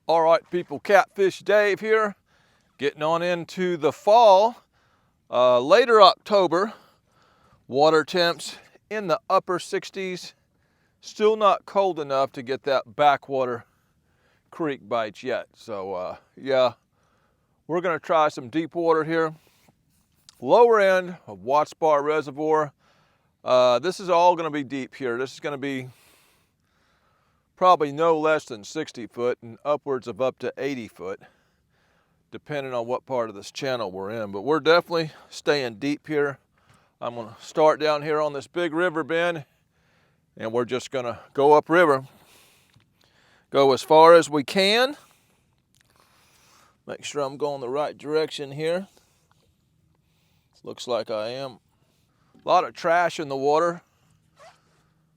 All right, people, Catfish Dave here, getting on into the fall. Later October, water temps in the upper 60s. Still not cold enough to get that backwater creek bite yet. So yeah, we're gonna try some deep water here. Lower end of Watts Bar Reservoir. This is all gonna be deep here. This is gonna be probably no less than 60 foot and upwards of up to 80 foot, depending on what part of this channel we're in. But we're definitely staying deep here. I'm gonna start down here on this big river bend, and we're just gonna go upriver. Go as far as we can. Make sure I'm going the right direction here. Looks like I am. A lot of trash in the water,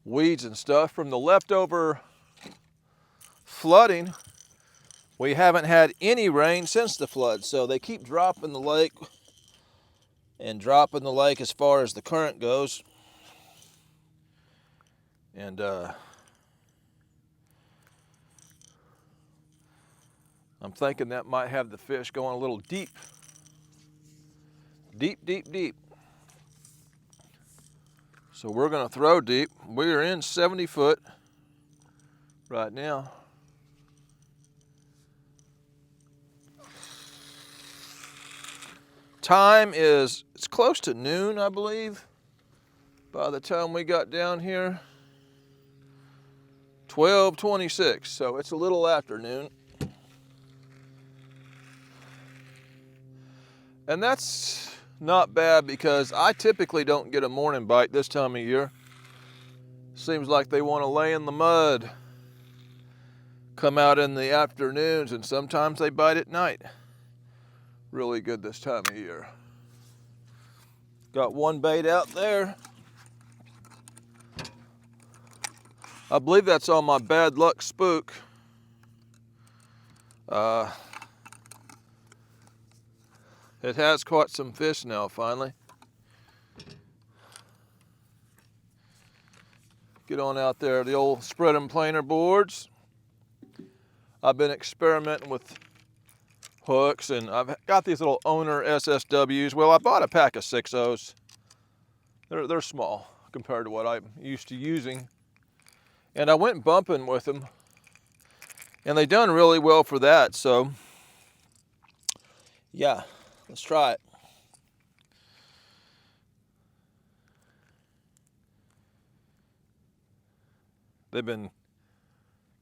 weeds and stuff from the leftover flooding. We haven't had any rain since the flood, so they keep dropping the lake and dropping the lake as far as the current goes. And I'm thinking that might have the fish going a little deep. Deep. So we're gonna throw deep. We are in 70 foot right now. Time is, it's close to noon, I believe. By the time we got down here, 12:26, so it's a little after noon. And that's not bad because I typically don't get a morning bite this time of year. Seems like they want to lay in the mud, come out in the afternoons, and sometimes they bite at night. Really good this time of year. Got one bait out there. I believe that's on my bad luck spook. It has caught some fish now, finally. Get on out there, the old spread and planer boards. I've been experimenting with hooks, and I've got these little owner SSWs. Well, I bought a pack of 6.0s. They're small compared to what I'm used to using. And I went bumping with them, and they done really well for that. So yeah, let's try it. They've been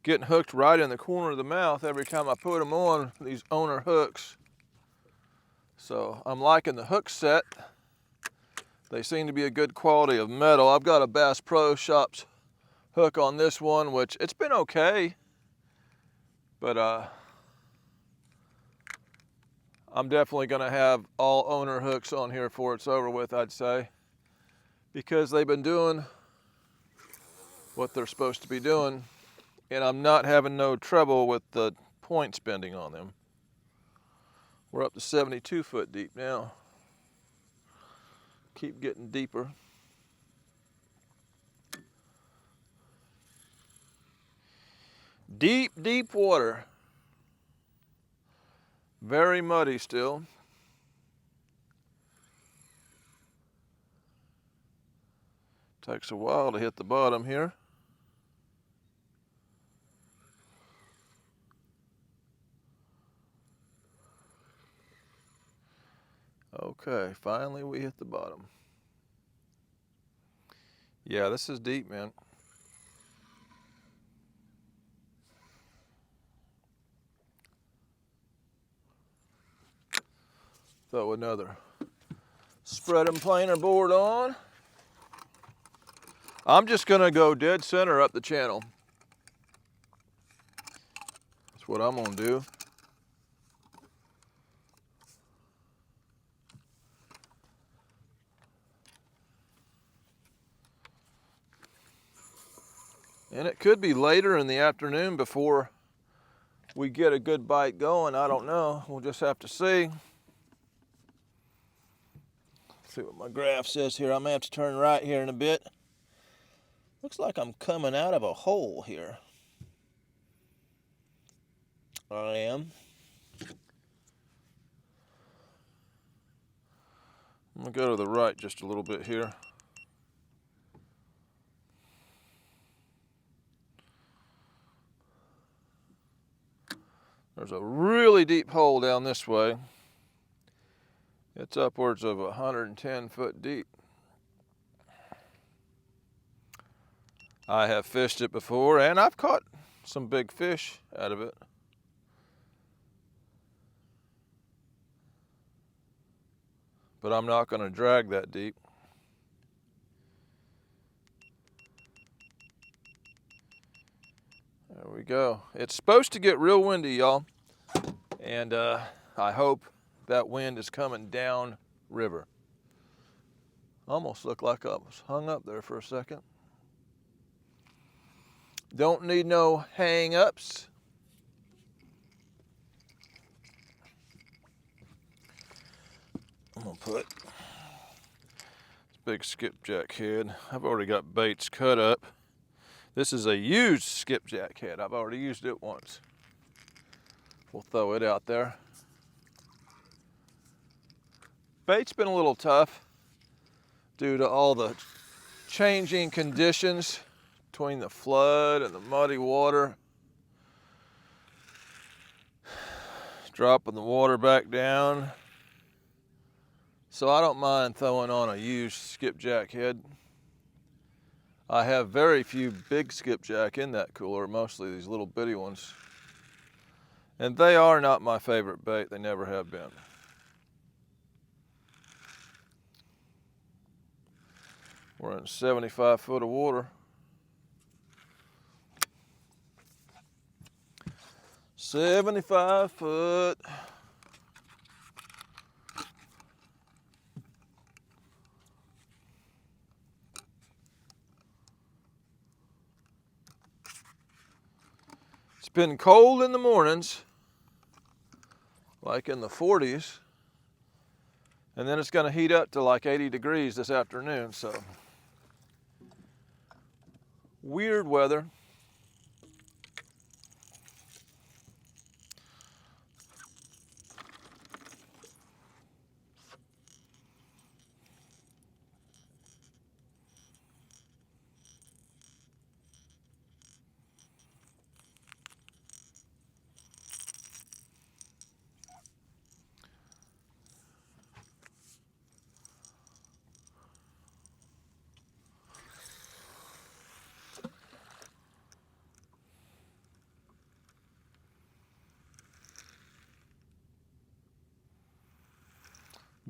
getting hooked right in the corner of the mouth every time I put them on, these owner hooks. So I'm liking the hook set. They seem to be a good quality of metal. I've got a Bass Pro Shops hook on this one, which it's been okay, but I'm definitely gonna have all owner hooks on here before it's over with, I'd say, because they've been doing what they're supposed to be doing, and I'm not having no trouble with the points bending on them. We're up to 72 foot deep now. Keep getting deeper. Deep water. Very muddy still. Takes a while to hit the bottom here. Okay, finally we hit the bottom. Yeah, this is deep, man. Throw another spread and planer board on. I'm just gonna go dead center up the channel. That's what I'm gonna do. And it could be later in the afternoon before we get a good bite going. I don't know. We'll just have to see. See what my graph says here. I'm gonna have to turn right here in a bit. Looks like I'm coming out of a hole here. I am. I'm gonna go to the right just a little bit here. There's a really deep hole down this way. It's upwards of 110 foot deep. I have fished it before and I've caught some big fish out of it. But I'm not going to drag that deep. There we go. It's supposed to get real windy, y'all. And I hope that wind is coming down river. Almost looked like I was hung up there for a second. Don't need no hang-ups. I'm gonna put this big skipjack head. I've already got baits cut up. This is a used skipjack head. I've already used it once. We'll throw it out there. Bait's been a little tough due to all the changing conditions between the flood and the muddy water. Dropping the water back down. So I don't mind throwing on a used skipjack head. I have very few big skipjack in that cooler, mostly these little bitty ones. And they are not my favorite bait, they never have been. We're in 75 foot of water. 75 foot. It's been cold in the mornings, like in the 40s, and then it's going to heat up to like 80 degrees this afternoon, so weird weather.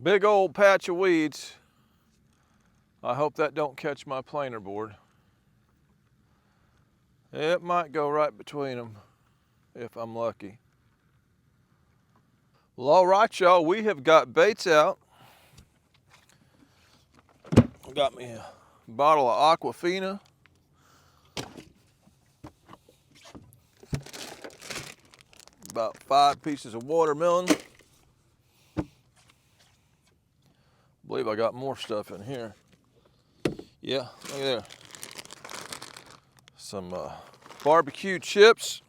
Big old patch of weeds. I hope that don't catch my planer board. It might go right between them if I'm lucky. Well, all right, y'all, we have got baits out. I got me a bottle of Aquafina. About 5 pieces of watermelon. I believe I got more stuff in here. Yeah, look at there. Some barbecue chips.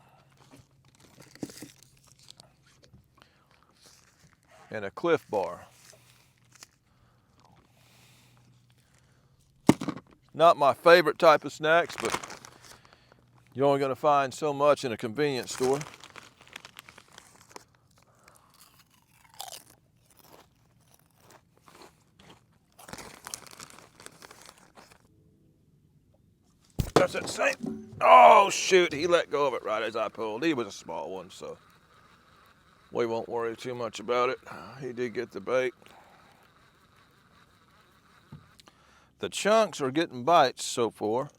And a Cliff Bar. Not my favorite type of snacks, but you're only going to find so much in a convenience store. That's that same. Oh shoot, he let go of it right as I pulled. He was a small one, so we won't worry too much about it. He did get the bait. The chunks are getting bites so far.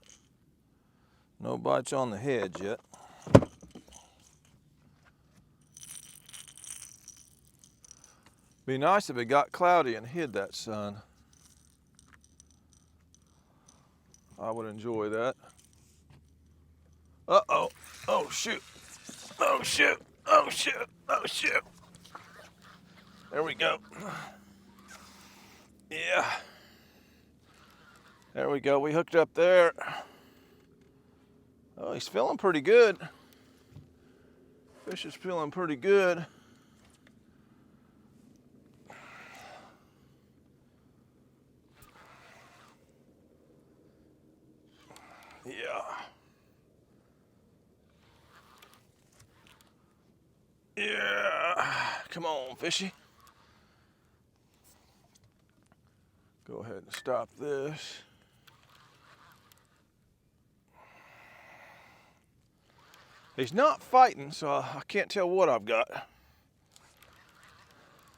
No bites on the heads yet. Be nice if it got cloudy and hid that sun. I would enjoy that. Uh-oh. Oh, shoot. Oh, shoot. Oh, shoot. Oh, shoot. There we go. Yeah. There we go. We hooked up there. Oh, he's feeling pretty good. Fish is feeling pretty good. Yeah. Yeah. Come on, fishy. Go ahead and stop this. He's not fighting, so I can't tell what I've got.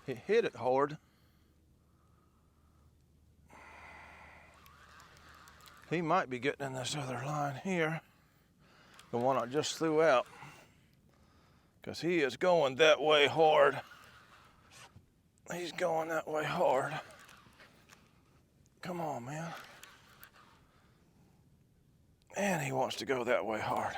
He hit it hard. He might be getting in this other line here, the one I just threw out, because he is going that way hard. He's going that way hard. Come on, man. And he wants to go that way hard.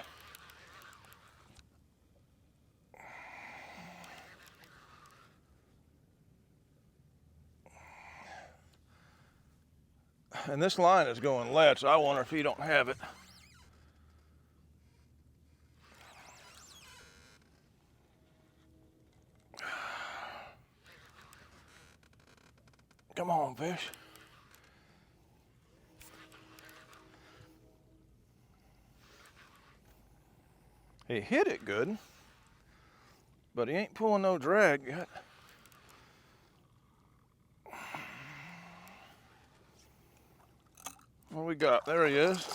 And this line is going left, so I wonder if he don't have it. Come on, fish. He hit it good, but he ain't pulling no drag yet. What we got? There he is.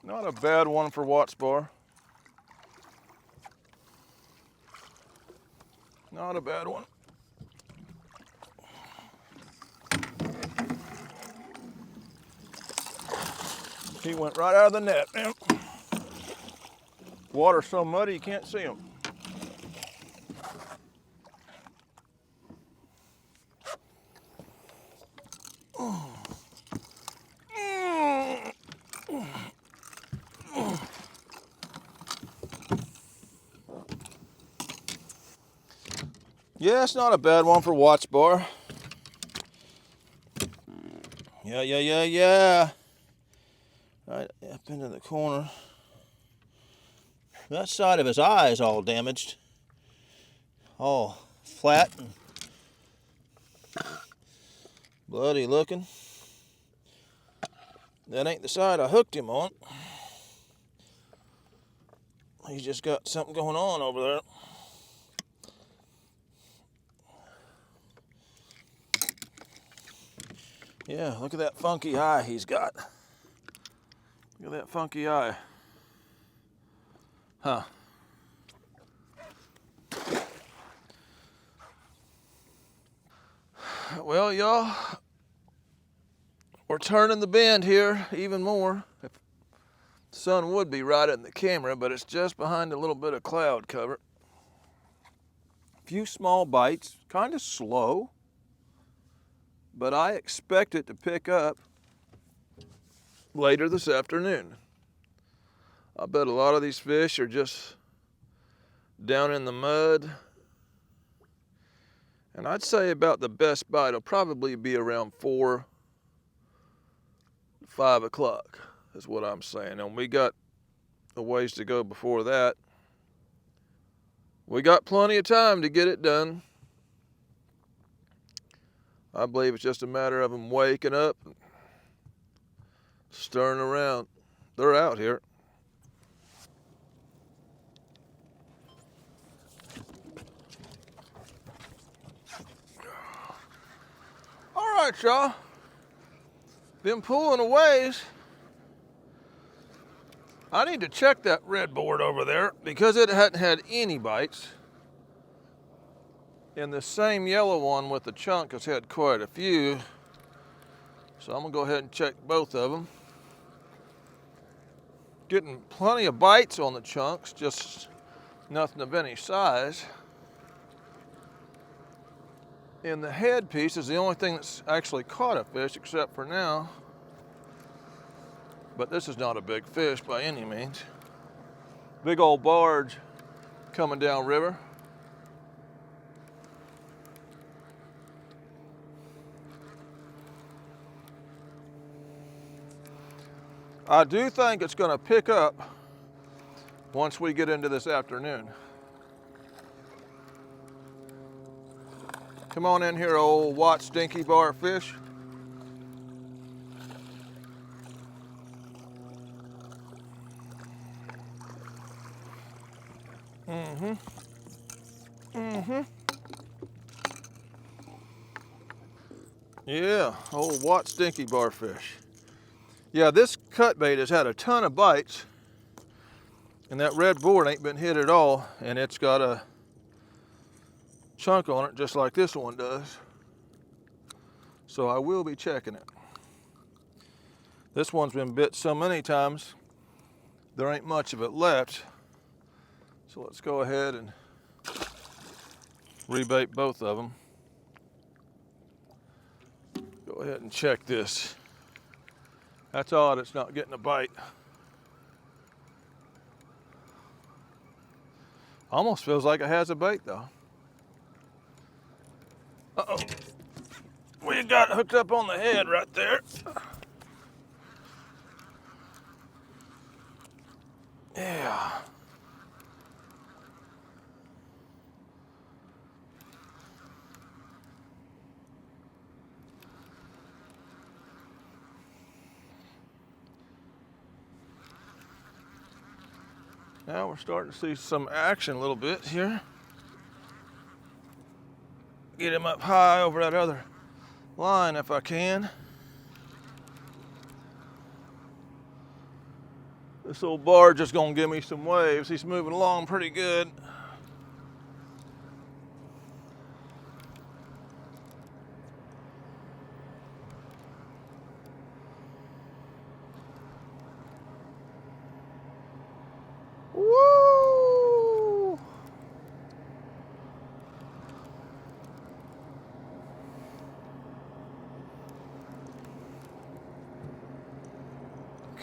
Not a bad one for Watts Bar. Not a bad one. He went right out of the net, man. Water's so muddy you can't see him. Yeah, it's not a bad one for Watts Bar. Yeah. Right up into the corner. That side of his eye is all damaged. All flat and bloody looking. That ain't the side I hooked him on. He's just got something going on over there. Yeah, look at that funky eye he's got. Look at that funky eye. Huh. Well, y'all, we're turning the bend here even more. The sun would be right in the camera, but it's just behind a little bit of cloud cover. A few small bites, kind of slow, but I expect it to pick up later this afternoon. I bet a lot of these fish are just down in the mud. And I'd say about the best bite will probably be around 4, 5 o'clock is what I'm saying. And we got a ways to go before that. We got plenty of time to get it done. I believe it's just a matter of them waking up, stirring around. They're out here. All right, y'all. Been pulling a ways. I need to check that red board over there because it hadn't had any bites. And the same yellow one with the chunk has had quite a few. So I'm gonna go ahead and check both of them. Getting plenty of bites on the chunks, just nothing of any size. And the head piece is the only thing that's actually caught a fish except for now. But this is not a big fish by any means. Big old barge coming down river. I do think it's going to pick up once we get into this afternoon. Come on in here, old Watts Dinky Bar fish. Yeah, old Watts Dinky Bar fish. Yeah, this cut bait has had a ton of bites, and that red board ain't been hit at all, and it's got a chunk on it just like this one does. So I will be checking it. This one's been bit so many times, there ain't much of it left. So let's go ahead and rebait both of them. Go ahead and check this. That's odd, it's not getting a bite. Almost feels like it has a bait though. Uh-oh. We got hooked up on the head right there. Yeah. Now we're starting to see some action a little bit here. Get him up high over that other line if I can. This old barge is gonna give me some waves. He's moving along pretty good. Woo!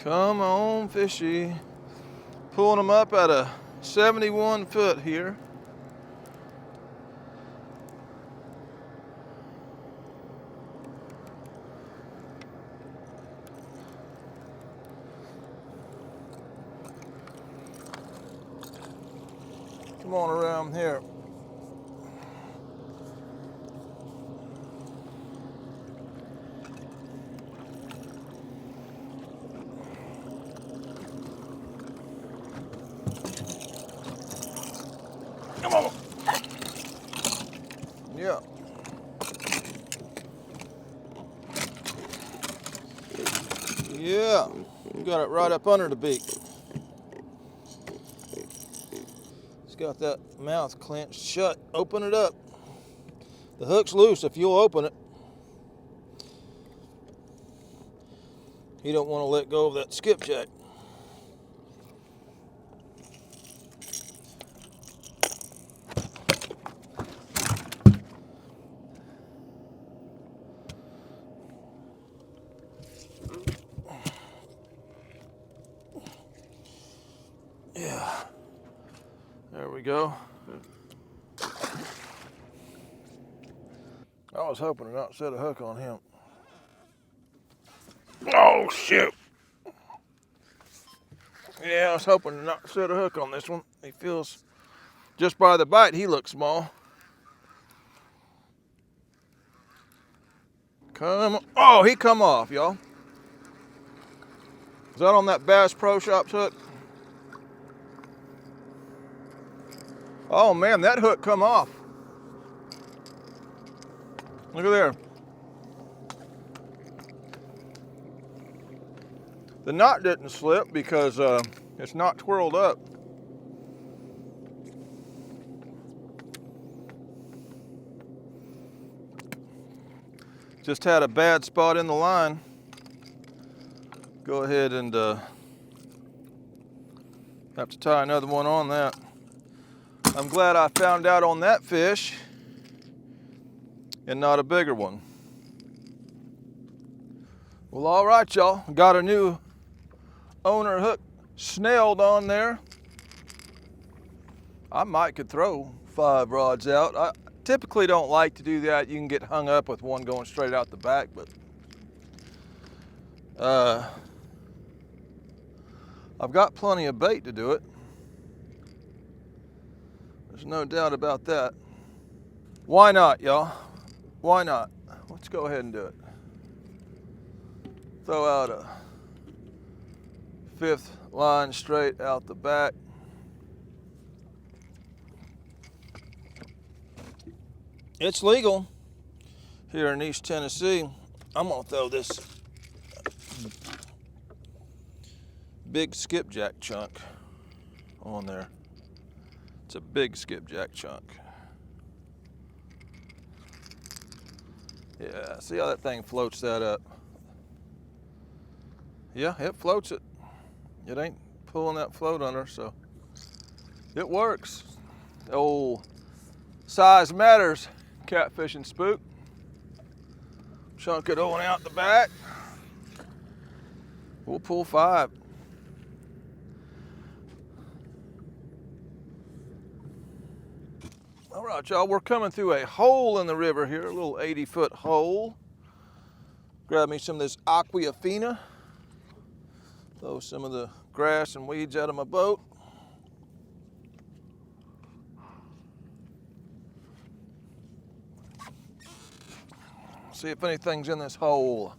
Come on, fishy. Pulling them up at a 71 foot here. Come on around here. Come on. Yeah. Yeah. You got it right up under the beak. It's got that mouth clenched shut. Open it up. The hook's loose if you'll open it. You don't want to let go of that skipjack. Yeah. There we go. I was hoping to not set a hook on him. Oh, shoot. Yeah, I was hoping to not set a hook on this one. He feels, just by the bite, he looks small. Come on. Oh, he come off, y'all. Is that on that Bass Pro Shops hook? Oh man, that hook come off. Look at there. The knot didn't slip because it's not twirled up. Just had a bad spot in the line. Go ahead and have to tie another one on that. I'm glad I found out on that fish and not a bigger one. Well, all right, y'all. Got a new owner hook snailed on there. I might could throw 5 rods out. I typically don't like to do that. You can get hung up with one going straight out the back, but I've got plenty of bait to do it. There's no doubt about that. Why not, y'all? Why not? Let's go ahead and do it. Throw out a 5th line straight out the back. It's legal here in East Tennessee. I'm gonna throw this big skipjack chunk on there. It's a big skipjack chunk. Yeah, see how that thing floats that up? Yeah, it floats it. It ain't pulling that float under, so it works. The old size matters, catfish and spook. Chunk it on out the back. We'll pull 5. All right, y'all, we're coming through a hole in the river here, a little 80-foot hole. Grab me some of this Aquafina. Throw some of the grass and weeds out of my boat. See if anything's in this hole.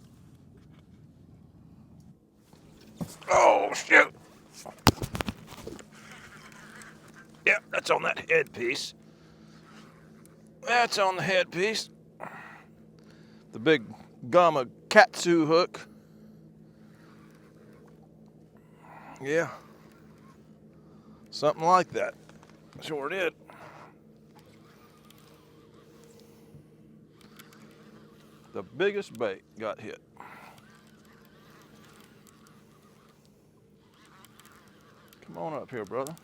Oh, shoot. Yep, that's on that headpiece. That's on the headpiece. The big Gamma Katsu hook. Yeah. Something like that. Sure did. The biggest bait got hit. Come on up here, brother.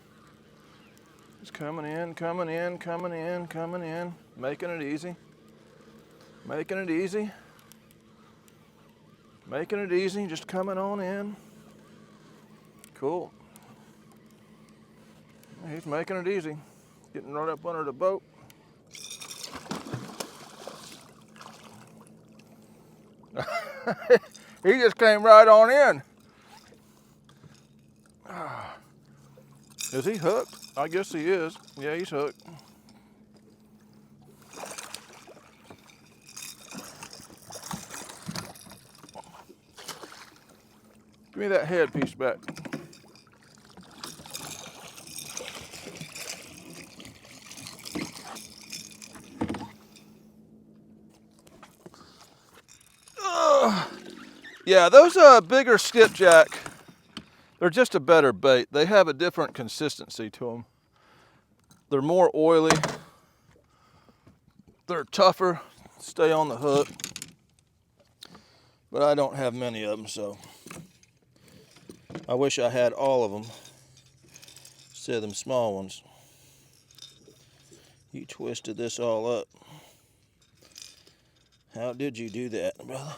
It's coming in, coming in, coming in, coming in. Making it easy. Making it easy. Making it easy, just coming on in. Cool. He's making it easy. Getting right up under the boat. He just came right on in. Is he hooked? I guess he is. Yeah, he's hooked. Give me that headpiece back. Yeah, those bigger skipjack, they're just a better bait. They have a different consistency to them. They're more oily. They're tougher, stay on the hook. But I don't have many of them, so I wish I had all of them instead of them small ones. You twisted this all up. How did you do that, brother?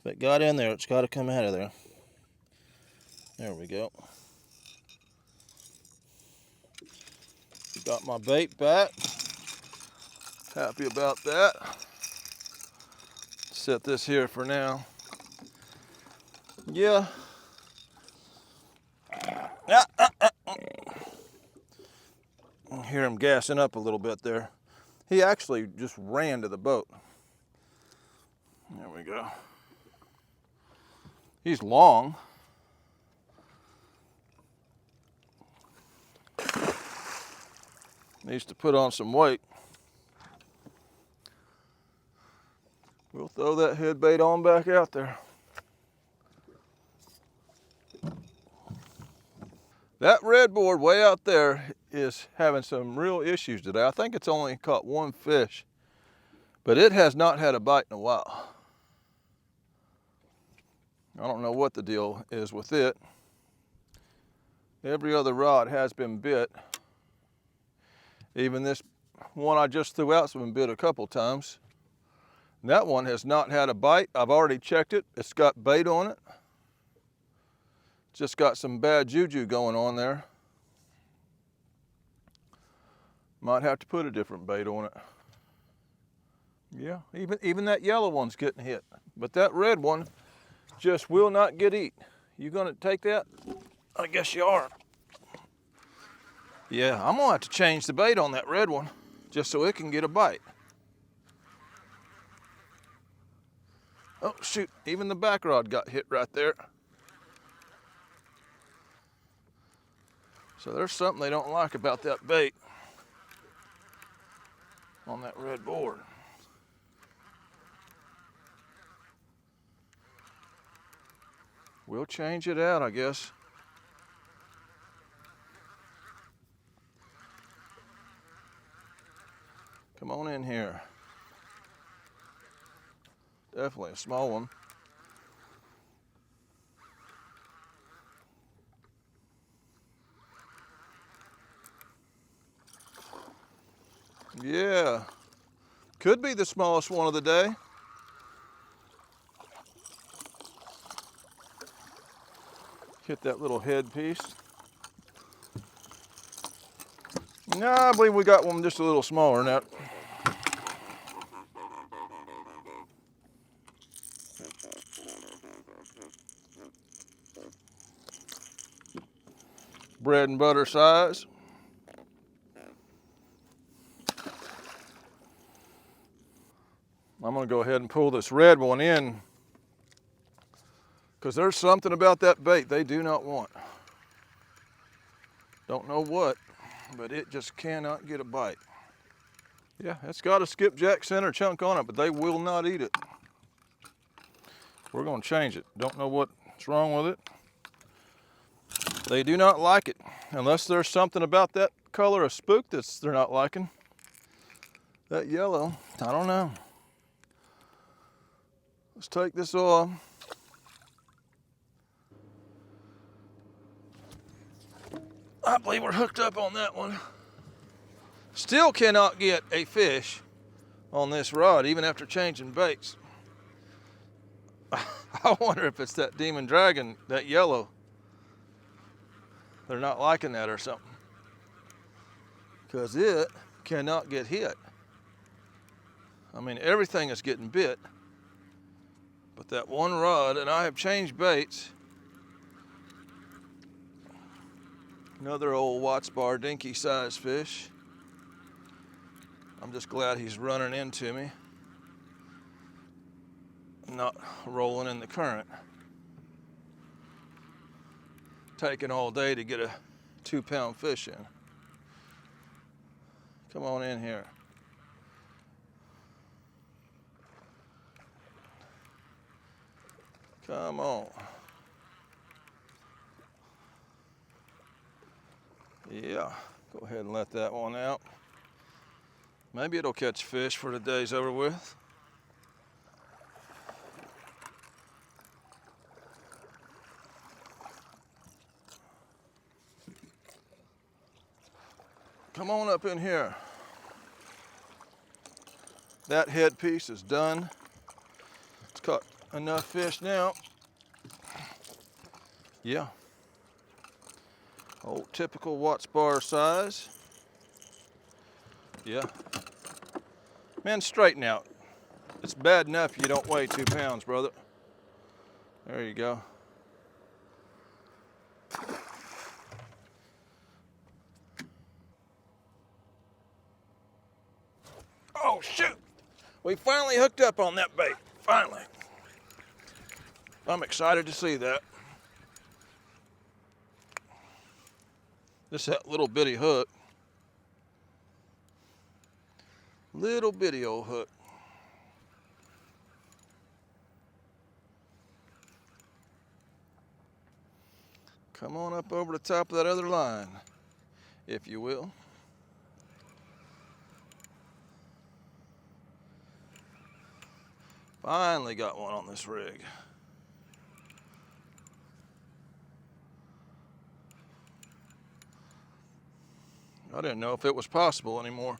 If it got in there, it's got to come out of there. There we go. Got my bait back. Happy about that. Set this here for now. Yeah. I hear him gassing up a little bit there. He actually just ran to the boat. There we go. He's long. Needs to put on some weight. We'll throw that head bait on back out there. That redboard way out there is having some real issues today. I think it's only caught 1 fish, but it has not had a bite in a while. I don't know what the deal is with it. Every other rod has been bit. Even this one I just threw out has been bit a couple times. And that one has not had a bite. I've already checked it. It's got bait on it. Just got some bad juju going on there. Might have to put a different bait on it. Yeah, even that yellow one's getting hit. But that red one just will not get eat. You gonna take that? I guess you are. Yeah, I'm gonna have to change the bait on that red one just so it can get a bite. Oh shoot, even the back rod got hit right there. So there's something they don't like about that bait on that red board. We'll change it out, I guess. Come on in here. Definitely a small one. Yeah, could be the smallest one of the day. Hit that little head piece. No, I believe we got one just a little smaller than that. Bread and butter size. I'm gonna go ahead and pull this red one in because there's something about that bait they do not want. Don't know what, but it just cannot get a bite. Yeah, it's got a skipjack center chunk on it, but they will not eat it. We're gonna change it. Don't know what's wrong with it. They do not like it, unless there's something about that color of spook they're not liking. That yellow, I don't know. Let's take this off. I believe we're hooked up on that one. Still cannot get a fish on this rod, even after changing baits. I wonder if it's that demon dragon, that yellow. They're not liking that or something. Because it cannot get hit. I mean, everything is getting bit. But that one rod, and I have changed baits. Another old Watts Bar dinky size fish. I'm just glad he's running into me, not rolling in the current. Taking all day to get a 2-pound fish in. Come on in here. Come on. Yeah, go ahead and let that one out. Maybe it'll catch fish for the day's over with. Come on up in here. That headpiece is done. It's caught enough fish now. Yeah. Old typical Watts Bar size. Yeah. Man, straighten out. It's bad enough you don't weigh 2 pounds, brother. There you go. Oh, shoot. We finally hooked up on that bait. Finally. I'm excited to see that. Just that little bitty hook. Little bitty old hook. Come on up over the top of that other line, if you will. Finally got one on this rig. I didn't know if it was possible anymore.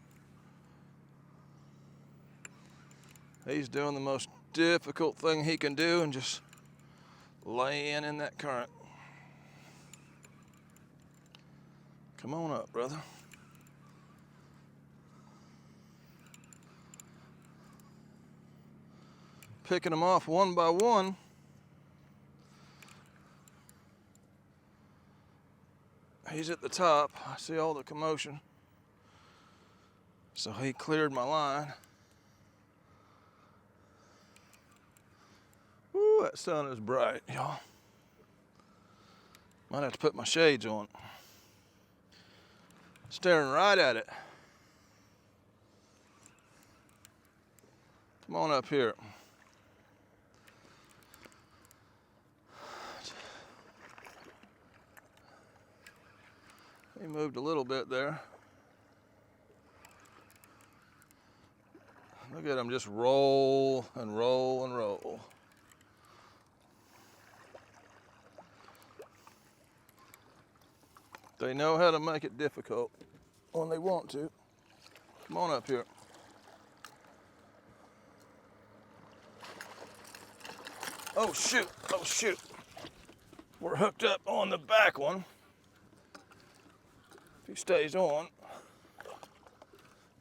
He's doing the most difficult thing he can do and just laying in that current. Come on up, brother. Picking them off one by one. He's at the top. I see all the commotion. So he cleared my line. Woo, that sun is bright, y'all. Might have to put my shades on. Staring right at it. Come on up here. He moved a little bit there. Look at him just roll and roll and roll. They know how to make it difficult when they want to. Come on up here. Oh shoot, oh shoot. We're hooked up on the back one. If he stays on.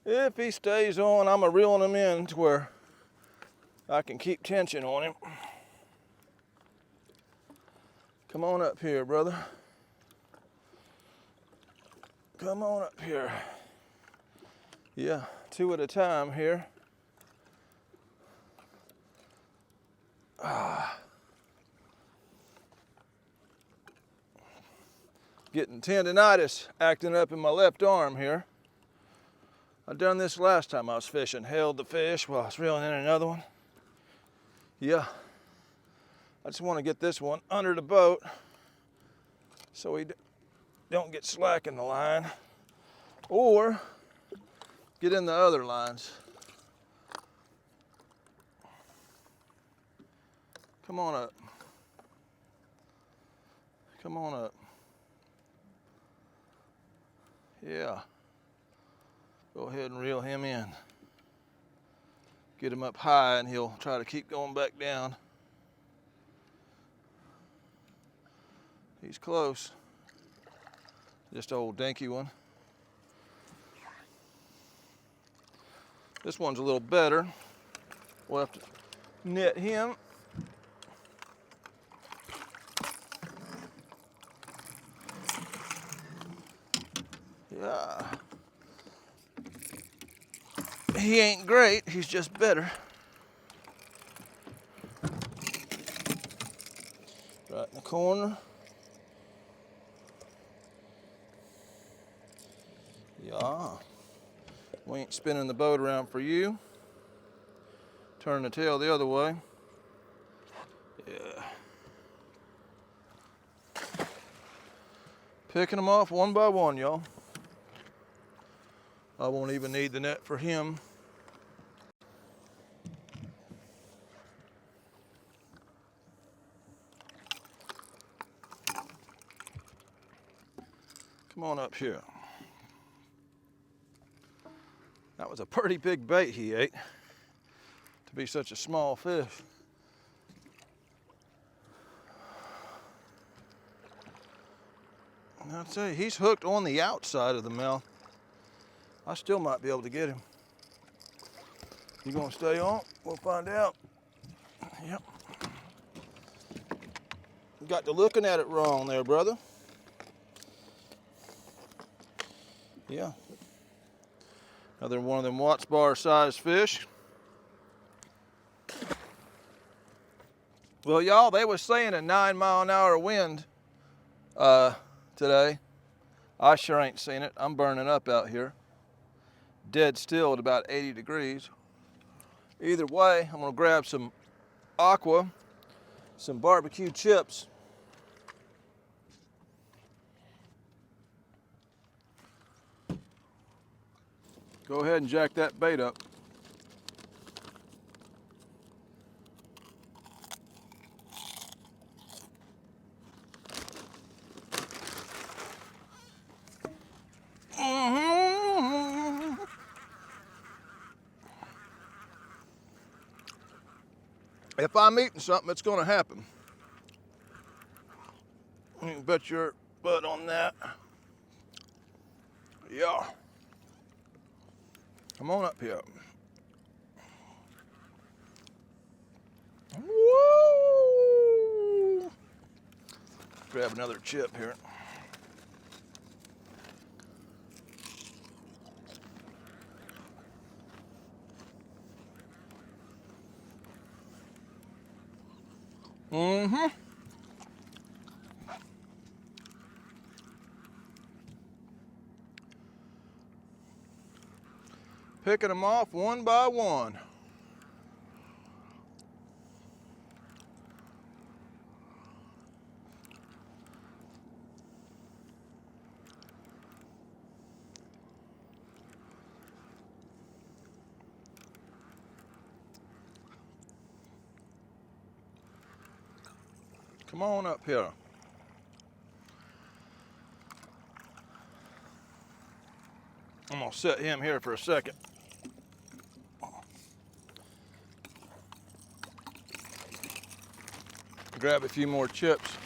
If he stays on, I'm reeling him in to where I can keep tension on him. Come on up here, brother. Come on up here. Yeah, 2 at a time here. Getting tendonitis acting up in my left arm here. I done this last time I was fishing. Held the fish while I was reeling in another one. Yeah. I just want to get this one under the boat so he don't get slack in the line, or get in the other lines. Come on up. Come on up. Yeah. Go ahead and reel him in. Get him up high and he'll try to keep going back down. He's close. Just an old dinky one. This one's a little better. We'll have to net him. Yeah. He ain't great, he's just better. Right in the corner. Yeah. We ain't spinning the boat around for you. Turn the tail the other way. Yeah. Picking them off one by one, y'all. I won't even need the net for him. Come on up here. That was a pretty big bait he ate to be such a small fish. And I'll tell you, he's hooked on the outside of the mouth. I still might be able to get him. You gonna stay on? We'll find out. Yep. You got to looking at it wrong there, brother. Yeah. Another one of them Watts bar size fish. Well, y'all, they was saying a 9-mile-an-hour wind today. I sure ain't seen it. I'm burning up out here. Dead still at about 80 degrees. Either way, I'm gonna grab some aqua, some barbecue chips. Go ahead and jack that bait up. If I'm eating something, it's gonna happen. You can bet your butt on that. Yeah. Come on up here. Woo! Grab another chip here. Mm-hmm. Picking them off one by one. Come on up here. I'm gonna set him here for a second. Grab a few more chips.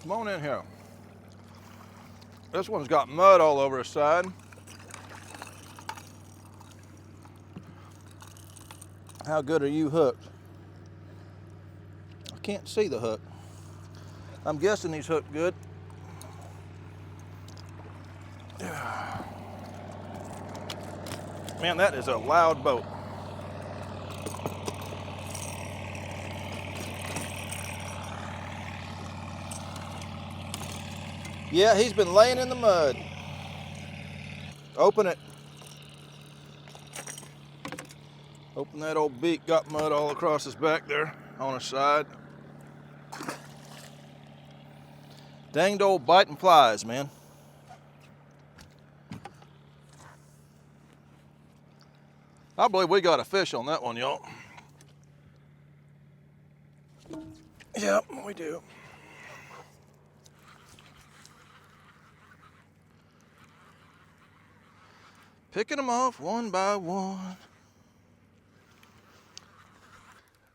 Come on in here. This one's got mud all over his side. How good are you hooked? I can't see the hook. I'm guessing he's hooked good. Man, that is a loud boat. Yeah, he's been laying in the mud. Open it. Open that old beak. Got mud all across his back there on his side. Danged old biting flies, man. I believe we got a fish on that one, y'all. Yep, we do. Picking them off one by one.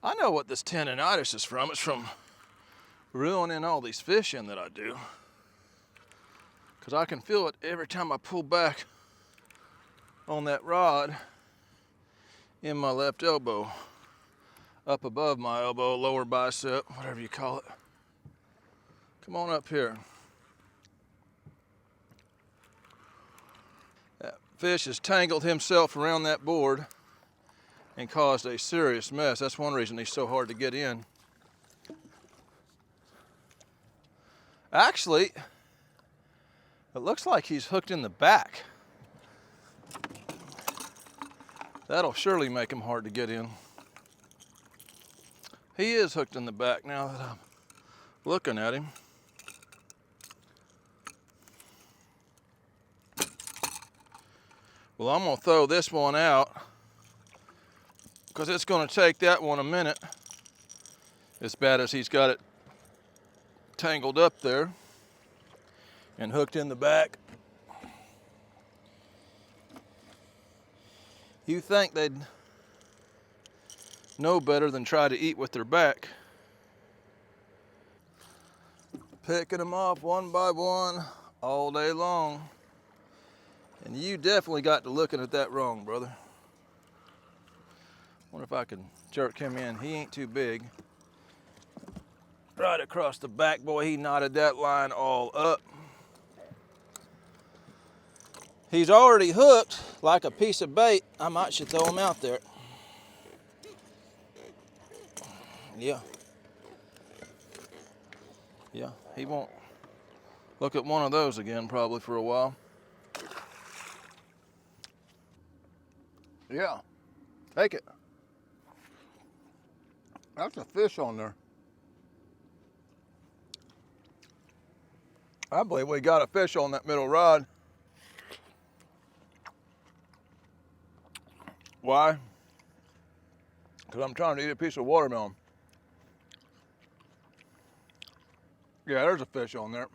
I know what this tendonitis is from. It's from ruining all these fish in that I do. Because I can feel it every time I pull back on that rod in my left elbow. Up above my elbow, lower bicep, whatever you call it. Come on up here. That fish has tangled himself around that board and caused a serious mess. That's one reason he's so hard to get in. Actually, it looks like he's hooked in the back. That'll surely make him hard to get in. He is hooked in the back now that I'm looking at him. Well, I'm gonna throw this one out because it's gonna take that one a minute, as bad as he's got it tangled up there and hooked in the back. You think they'd know better than try to eat with their back. Picking them off one by one all day long. And you definitely got to looking at that wrong, brother. Wonder if I can jerk him in. He ain't too big. Right across the back, boy, he knotted that line all up. He's already hooked like a piece of bait. I might should throw him out there. Yeah. Yeah, he won't look at one of those again probably for a while. Yeah, take it. That's a fish on there. I believe we got a fish on that middle rod. Why? Because I'm trying to eat a piece of watermelon. Yeah, there's a fish on there.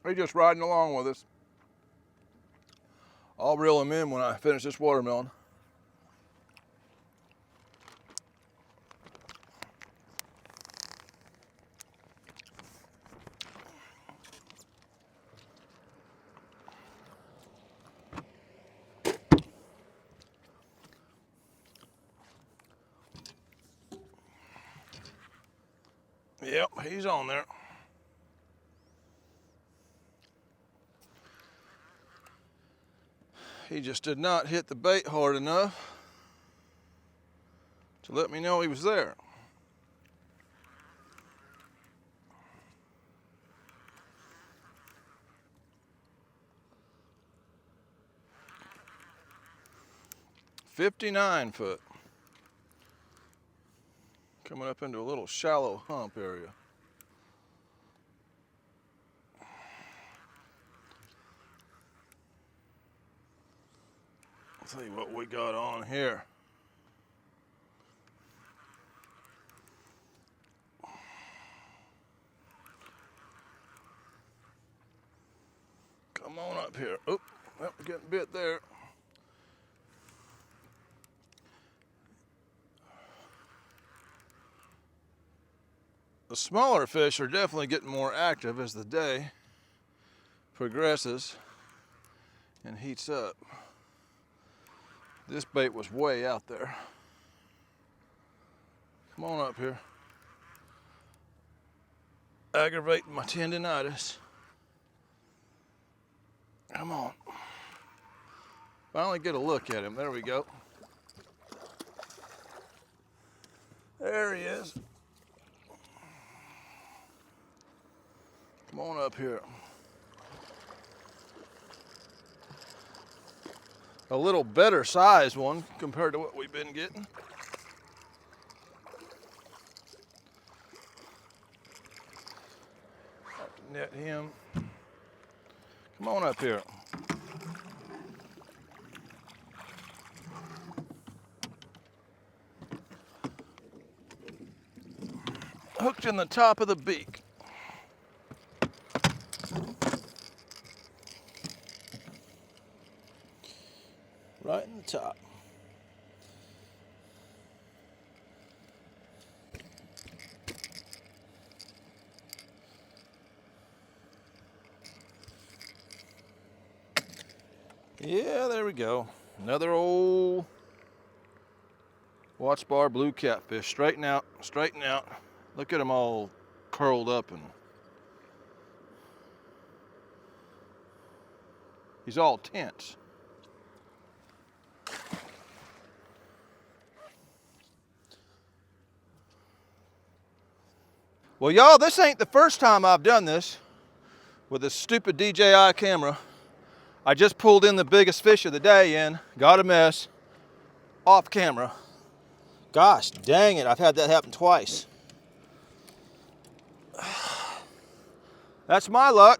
He's just riding along with us. I'll reel him in when I finish this watermelon. Yep, he's on there. He just did not hit the bait hard enough to let me know he was there. "59 foot. Coming up into a little shallow hump area. I'll tell you what we got on here. Come on up here. Oop, well, we're getting bit there. The smaller fish are definitely getting more active as the day progresses and heats up. This bait was way out there. Come on up here. Aggravating my tendinitis. Come on. Finally get a look at him. There we go. There he is. Come on up here. A little better sized one compared to what we've been getting. Have to net him. Come on up here. Hooked in the top of the beak. Right in the top. Yeah, there we go. Another old watch bar blue catfish. Straighten out, straighten out. Look at them all curled up and he's all tense. Well, y'all, this ain't the first time I've done this with this stupid DJI camera. I just pulled in the biggest fish of the day in, got a mess, off camera. Gosh, dang it, I've had that happen twice. That's my luck.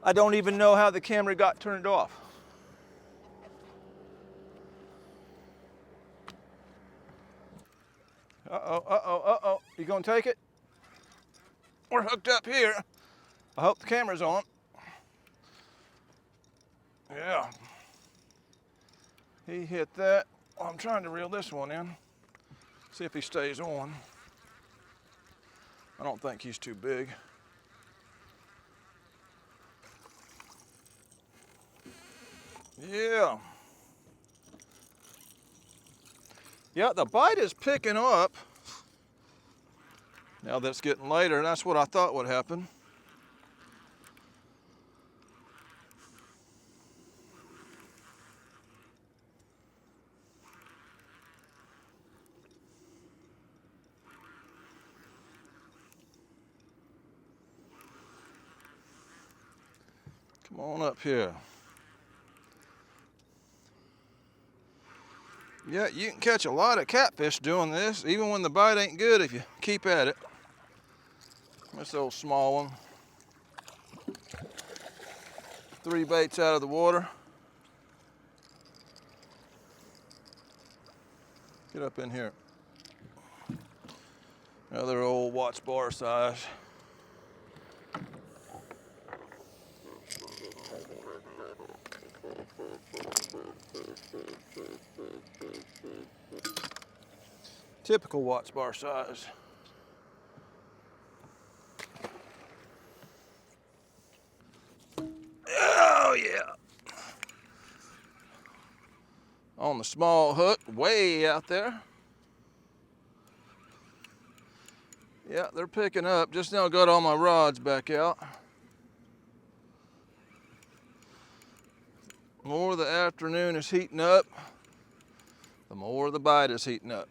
I don't even know how the camera got turned off. Uh-oh, uh-oh, uh-oh. You gonna take it? We're hooked up here. I hope the camera's on. Yeah. He hit that. Well, I'm trying to reel this one in. See if he stays on. I don't think he's too big. Yeah. Yeah, the bite is picking up. Now that it's getting later, that's what I thought would happen. Come on up here. Yeah, you can catch a lot of catfish doing this, even when the bite ain't good if you keep at it. This old small one. 3 baits out of the water. Get up in here. Another old watch bar size. Typical watch bar size. yeah. On the small hook, way out there. Yeah, they're picking up. Just now got all my rods back out. The more the afternoon is heating up, the more the bite is heating up.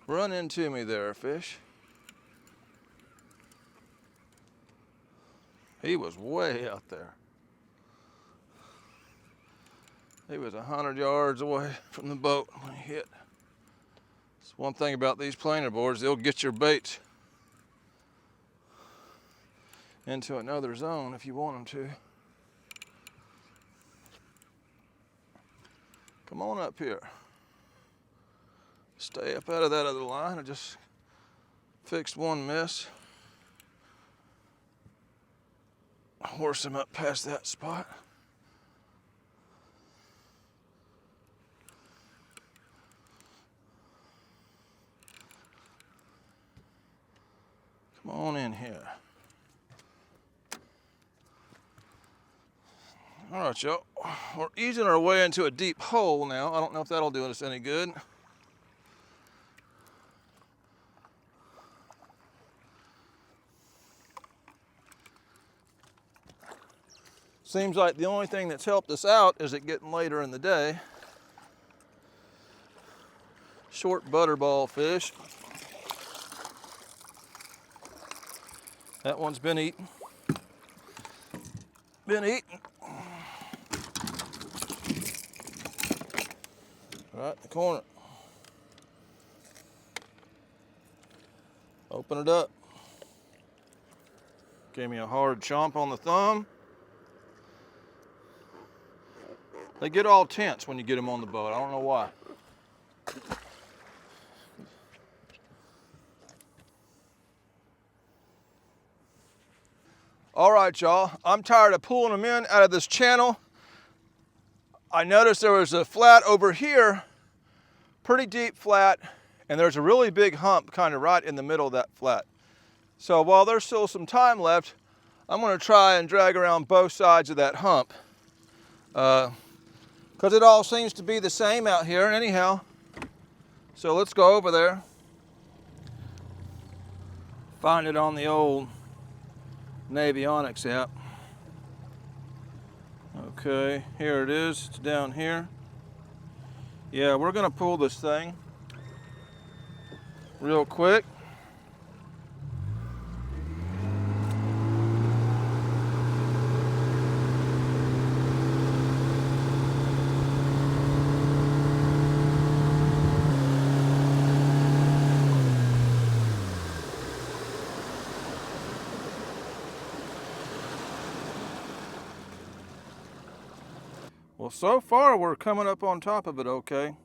Run into me there, fish. He was way out there. He was 100 yards away from the boat when he hit. It's one thing about these planer boards, they'll get your bait into another zone if you want them to. Come on up here. Stay up out of that other line. I just fixed one miss. Horse him up past that spot. Come on in here. All right, y'all. We're easing our way into a deep hole now. I don't know if that'll do us any good. Seems like the only thing that's helped us out is it getting later in the day. Short butterball fish. That one's been eaten. Been eaten. Right in the corner. Open it up. Gave me a hard chomp on the thumb. They get all tense when you get them on the boat. I don't know why. All right, y'all. I'm tired of pulling them in out of this channel. I noticed there was a flat over here, pretty deep flat, and there's a really big hump kind of right in the middle of that flat. So while there's still some time left, I'm going to try and drag around both sides of that hump. Because it all seems to be the same out here anyhow. So let's go over there. Find it on the old Navionics app. Okay, here it is. It's down here. Yeah, we're going to pull this thing real quick. Well, so far we're coming up on top of it okay.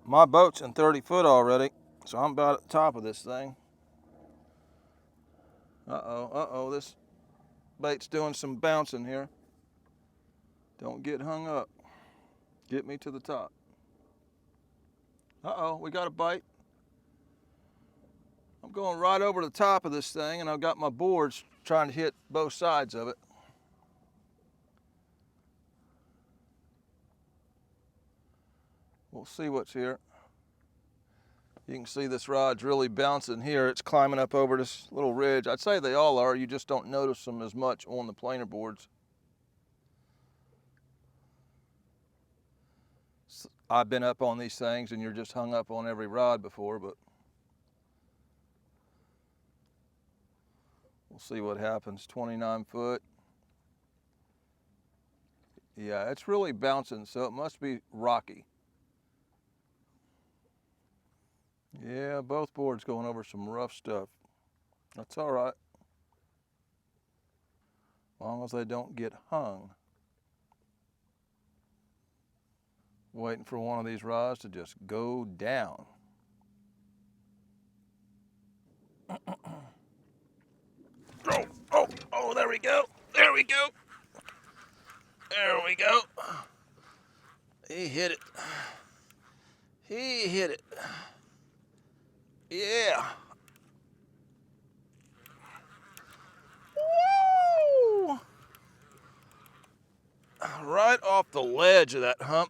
My boat's in 30 foot already, so I'm about at the top of this thing. Uh-oh, this bait's doing some bouncing here. Don't get hung up. Get me to the top. Uh-oh, we got a bite. I'm going right over the top of this thing, and I've got my boards trying to hit both sides of it. We'll see what's here. You can see this rod's really bouncing here. It's climbing up over this little ridge. I'd say they all are. You just don't notice them as much on the planer boards. I've been up on these things and you're just hung up on every rod before, but we'll see what happens. 29 foot. Yeah, it's really bouncing, so it must be rocky. Yeah, both boards going over some rough stuff. That's all right. As long as they don't get hung. Waiting for one of these rods to just go down. Oh, there we go. There we go. There we go. He hit it. He hit it. Yeah. the ledge of that hump.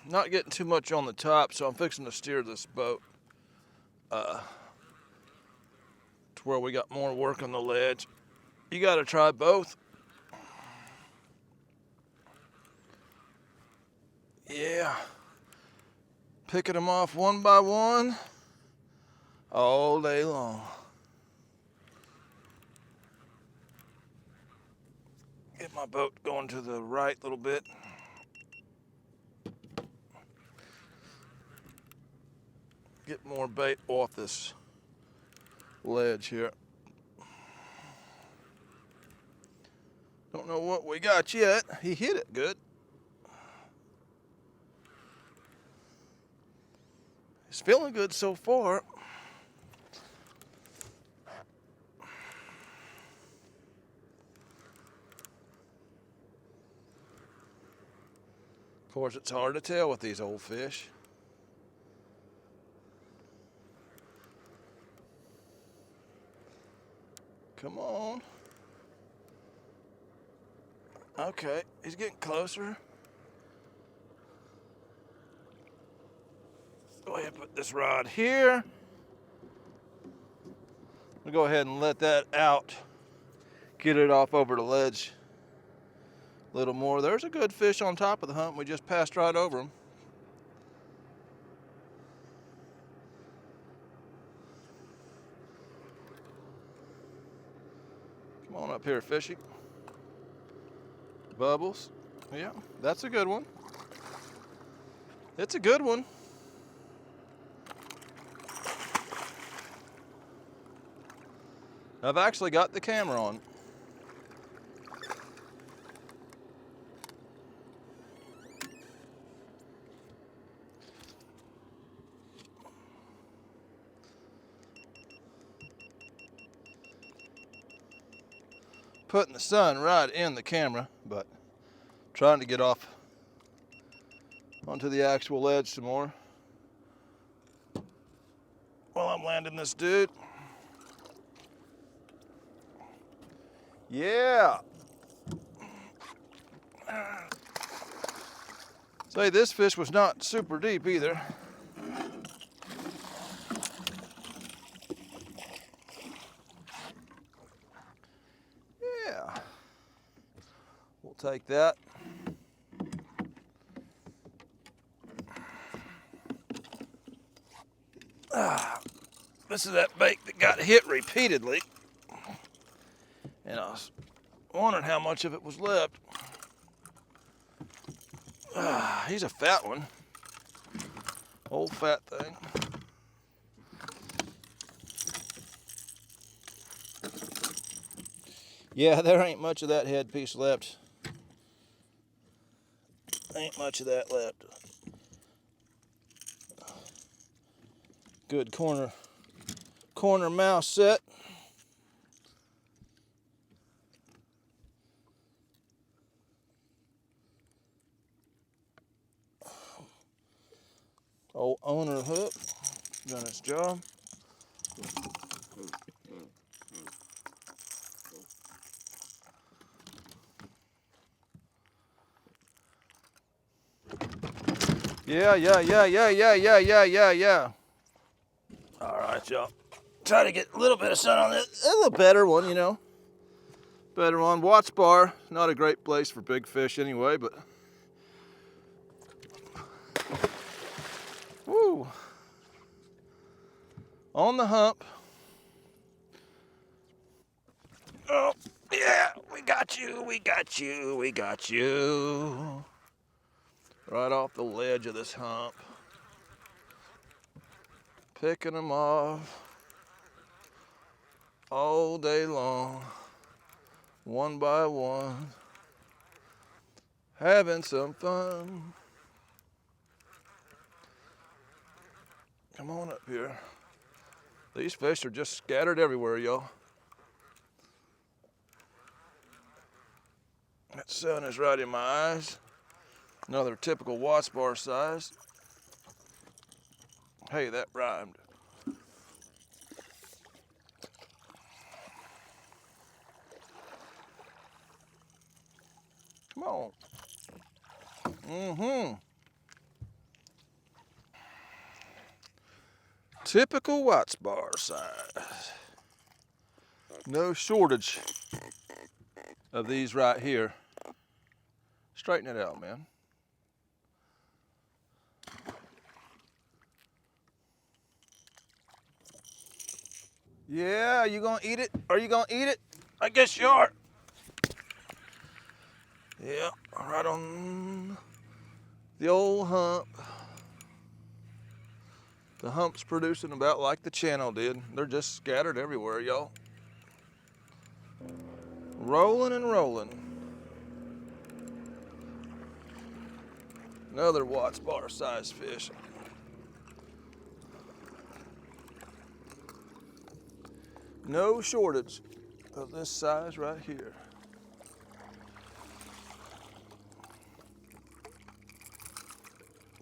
Not getting too much on the top, so I'm fixing to steer this boat to where we got more work on the ledge. You got to try both. Yeah. Picking them off one by one all day long. Get my boat going to the right a little bit. Get more bait off this ledge here. Don't know what we got yet. He hit it good. He's feeling good so far. Of course, it's hard to tell with these old fish. Come on. Okay, he's getting closer. Go ahead and put this rod here. We'll go ahead and let that out. Get it off over the ledge a little more. There's a good fish on top of the hump. We just passed right over him. Come on up here, fishy. Bubbles. Yeah, that's a good one. It's a good one. I've actually got the camera on. Putting the sun right in the camera, but trying to get off onto the actual ledge some more while I'm landing this dude. Yeah. Say, this fish was not super deep either. Yeah. We'll take that. This is that bait that got hit repeatedly. And I was wondering how much of it was left. He's a fat one. Old fat thing. Yeah, there ain't much of that head piece left. Ain't much of that left. Good corner mouse set. Old owner hook, done its job. Yeah. All right, y'all. Try to get a little bit of sun on it. A little better one, you know. Better one. Watts Bar, not a great place for big fish anyway, but woo. On the hump. Oh, yeah, we got you. Right off the ledge of this hump. Picking them off all day long, one by one, having some fun. Come on up here. These fish are just scattered everywhere, y'all. That sun is right in my eyes. Another typical Watts Bar size. Hey, that rhymed. Come on. Typical white spar size. No shortage of these right here. Straighten it out, man. Yeah, you gonna eat it? Are you gonna eat it? I guess you are. Yeah, right on the old hump. The hump's producing about like the channel did. They're just scattered everywhere, y'all. Rolling and rolling. Another Watts bar size fish. No shortage of this size right here.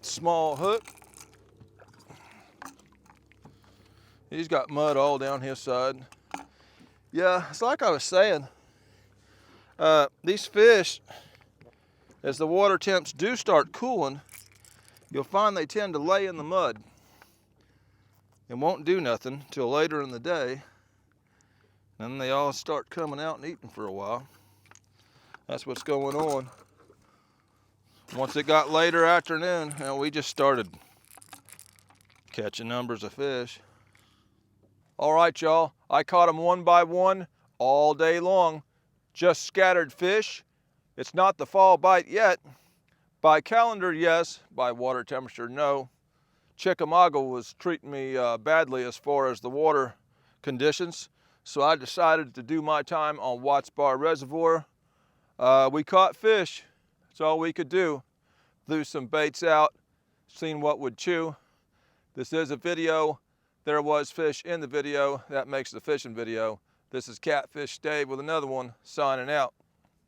Small hook. He's got mud all down his side. Yeah, it's like I was saying. These fish, as the water temps do start cooling, you'll find they tend to lay in the mud and won't do nothing till later in the day. Then they all start coming out and eating for a while. That's what's going on. Once it got later afternoon, we just started catching numbers of fish. All right, y'all, I caught them one by one all day long. Just scattered fish. It's not the fall bite yet. By calendar, yes. By water temperature, no. Chickamauga was treating me badly as far as the water conditions, so I decided to do my time on Watts Bar Reservoir. We caught fish. That's all we could do. Threw some baits out, seen what would chew. This is a video. There was fish in the video. That makes the fishing video. This is Catfish Dave with another one, signing out.